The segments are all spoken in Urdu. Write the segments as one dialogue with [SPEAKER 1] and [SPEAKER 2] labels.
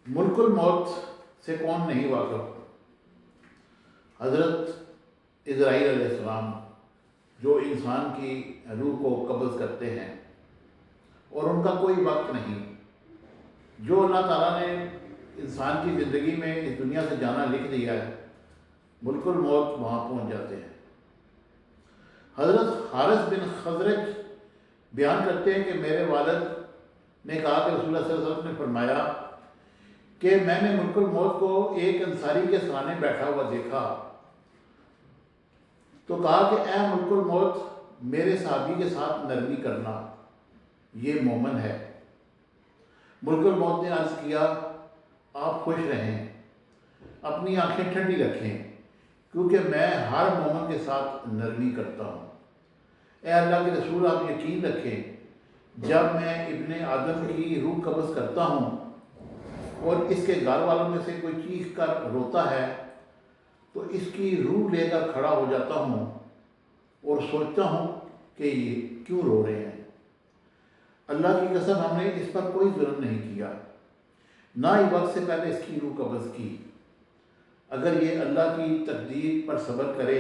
[SPEAKER 1] ملک الموت سے کون نہیں واقف؟ حضرت اسرائیل علیہ السلام جو انسان کی روح کو قبض کرتے ہیں اور ان کا کوئی وقت نہیں، جو اللہ تعالیٰ نے انسان کی زندگی میں اس دنیا سے جانا لکھ دیا ہے، ملک الموت وہاں پہنچ جاتے ہیں۔ حضرت حارث بن خزرج بیان کرتے ہیں کہ میرے والد نے کہا کہ رسول اللہ صلی اللہ علیہ وسلم نے فرمایا کہ میں نے ملک الموت کو ایک انصاری کے سرانے بیٹھا ہوا دیکھا، تو کہا کہ اے ملک الموت، میرے صحابی کے ساتھ نرمی کرنا، یہ مومن ہے۔ ملک الموت نے عرض کیا آپ خوش رہیں، اپنی آنکھیں ٹھنڈی رکھیں، کیونکہ میں ہر مومن کے ساتھ نرمی کرتا ہوں۔ اے اللہ کے رسول، آپ یقین رکھیں جب میں ابن آدم کی روح قبض کرتا ہوں اور اس کے گھر والوں میں سے کوئی چیخ کر روتا ہے تو اس کی روح لے کر کھڑا ہو جاتا ہوں اور سوچتا ہوں کہ یہ کیوں رو رہے ہیں۔ اللہ کی قسم ہم نے اس پر کوئی ظلم نہیں کیا، نہ ہی وقت سے پہلے اس کی روح قبض کی۔ اگر یہ اللہ کی تقدیر پر صبر کرے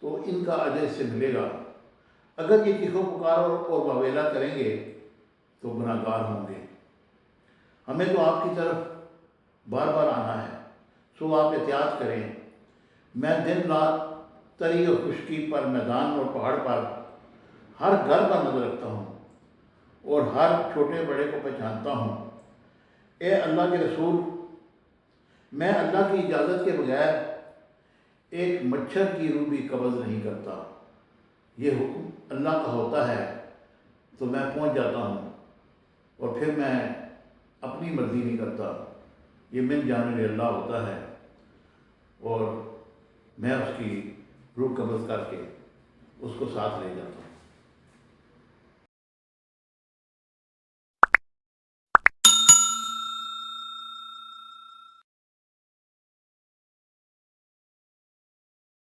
[SPEAKER 1] تو ان کا اجر اس سے ملے گا، اگر یہ چیخو پکار اور واویلا کریں گے تو گناہ گار ہوں گے۔ ہمیں تو آپ کی طرف بار بار آنا ہے، سو آپ احتیاط کریں۔ میں دن رات تری اور خشکی پر، میدان اور پہاڑ پر، ہر گھر پر نظر رکھتا ہوں اور ہر چھوٹے بڑے کو پہچانتا ہوں۔ اے اللہ کے رسول، میں اللہ کی اجازت کے بغیر ایک مچھر کی روح بھی قبض نہیں کرتا۔ یہ حکم اللہ کا ہوتا ہے تو میں پہنچ جاتا ہوں اور پھر میں اپنی مرضی نہیں کرتا، یہ من جانب اللہ ہوتا ہے اور میں اس کی روح قبض کر کے اس کو ساتھ لے جاتا ہوں۔